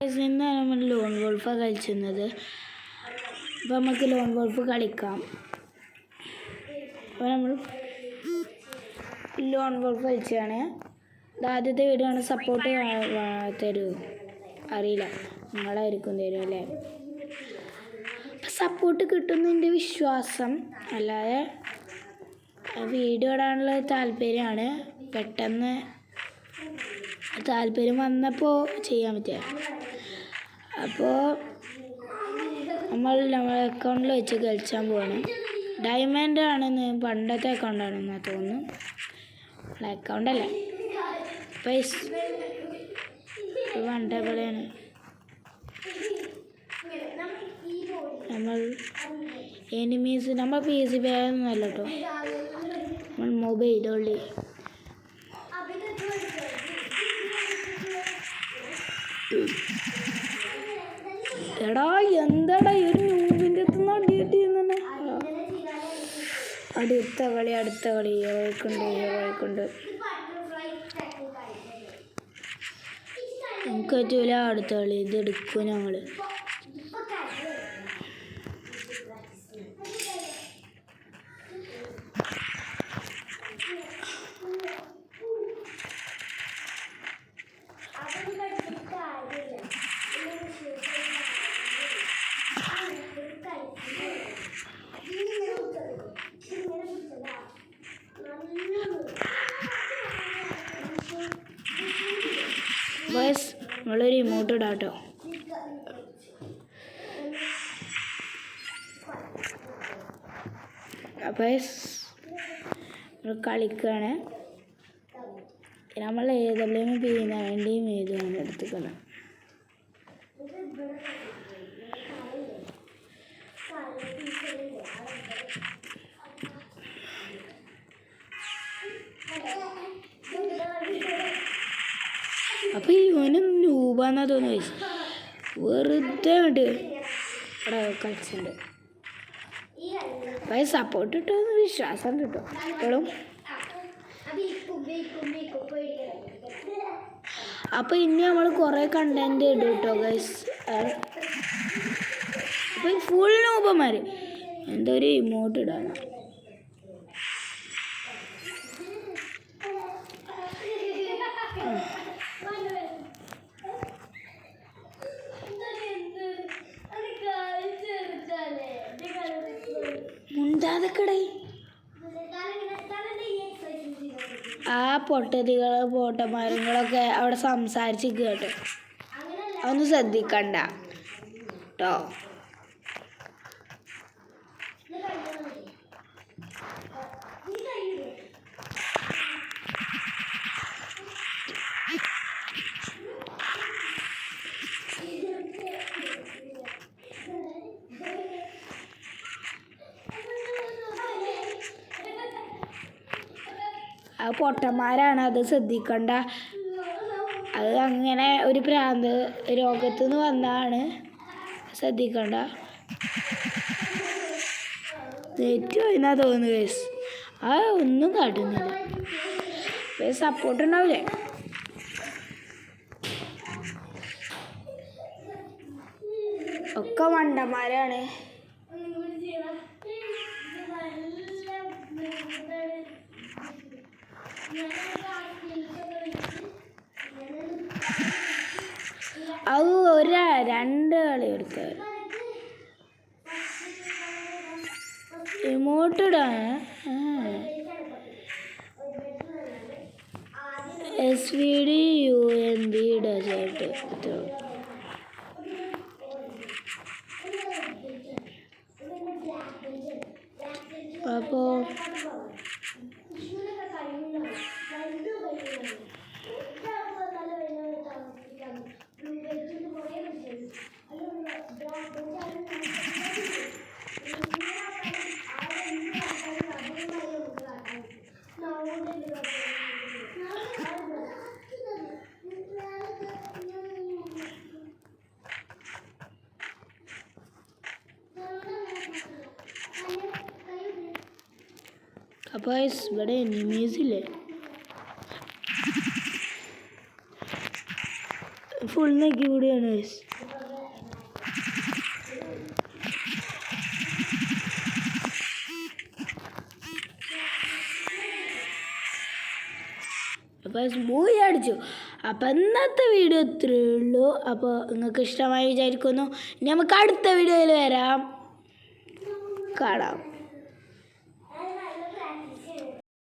ഇന്ന് നമ്മൾ ലോൺ ഗോൾഫാണ് കളിച്ചിരുന്നത്. അപ്പോൾ നമുക്ക് ലോൺ ഗോൾഫ് കളിക്കാം. അപ്പോൾ നമ്മൾ ലോൺ ഗോൾഫ് കളിച്ചതാണ്. ഇത് ആദ്യത്തെ വീഡിയോ ആണ്. സപ്പോർട്ട് തരുമോ അറിയില്ല, നിങ്ങളായിരിക്കും തരും അല്ലേ. അപ്പം സപ്പോർട്ട് കിട്ടുന്നതിൻ്റെ വിശ്വാസം, അല്ലാതെ വീഡിയോ ഇടാനുള്ള താല്പര്യമാണ്. പെട്ടെന്ന് താല്പര്യം വന്നപ്പോൾ ചെയ്യാൻ പറ്റുക. അപ്പോൾ നമ്മളെ അക്കൗണ്ടിൽ വെച്ച് കളിച്ചാൻ പോവാണ്. ഡയമണ്ട് ആണെന്ന്, പണ്ടത്തെ അക്കൗണ്ടാണെന്നാണ് തോന്നുന്നു. നമ്മളെ അക്കൗണ്ടല്ല, പൈസ പണ്ടേ പോലെയാണ്. നമ്മൾ എനിമീസ്, നമ്മൾ PC ഒന്നും അല്ല കേട്ടോ, നമ്മൾ മൊബൈൽ ഉള്ളി. എടാ എന്താടാ ഒരു ന്യൂബിൻ്റെ അടിയിട്ടിരുന്നെ. അടുത്ത കളി കളിക്കുണ്ട്. നമുക്ക് പറ്റൂല അടുത്ത കളി, ഇത് എടുക്കും ഞങ്ങൾ. ബസ് നമ്മളൊരു ഇമോട്ട് ഇടാം കേട്ടോ. ബസ് നമ്മൾ കളിക്കുകയാണ്. നമ്മൾ ഏതെല്ലാം ചെയ്യുന്നതിൻ്റെയും ഏതാണ് എടുത്തുക്കണം. അപ്പോൾ ഇവനും രൂപന്നാ തോന്നുന്നു. വെറുതെ ഉണ്ട് ഇവിടെ കളിച്ചിട്ടുണ്ട്. അപ്പോൾ സപ്പോർട്ട് കിട്ടുമെന്ന് വിശ്വാസം കിട്ടും ഇപ്പോഴും. അപ്പോൾ ഇനി നമ്മൾ കുറേ കണ്ടന്റ് ഇടും കേട്ടോ ഗൈസ്. അപ്പോൾ ഫുൾ രൂപന്മാർ എന്തൊരു ഇമോട്ട് ഇടാണ്. മുണ്ടാതെക്കടേ ആ പൊട്ടന്മാരുകളൊക്കെ അവിടെ സംസാരിച്ച് കേട്ടോ, അതൊന്നും ശ്രദ്ധിക്കണ്ട കേട്ടോ. അത് പൊട്ടന്മാരാണ്, അത് ശ്രദ്ധിക്കണ്ട. അത് അങ്ങനെ ഒരു ഭ്രാന്ത് രോഗത്തു നിന്ന് വന്നതാണ്, ശ്രദ്ധിക്കണ്ട. നെറ്റ് പോയിന്നാ തോന്നുന്നു കേസ്. ആ ഒന്നും കാട്ടുന്നില്ല. സപ്പോർട്ട് ഉണ്ടാവില്ലേ. ഒക്കെ മണ്ടന്മാരാണ്. അത് രണ്ട് കളി എടുത്തത് ഇമോട്ടിടാണ്. SVD UMB desert. അപ്പോൾ ഇവിടെ എനിമീസ് ഇല്ലേ, ഫുൾ നെക്കി കൂടിയാണ് അപ്പോൾ മൂവി അടിച്ചു. അപ്പോൾ ഇന്നത്തെ വീഡിയോ ഇത്രയേ ഉള്ളൂ. അപ്പോൾ നിങ്ങൾക്ക് ഇഷ്ടമായി വിചാരിക്കുന്നു. ഇനി നമുക്ക് അടുത്ത വീഡിയോയിൽ വരാം. കാണാം.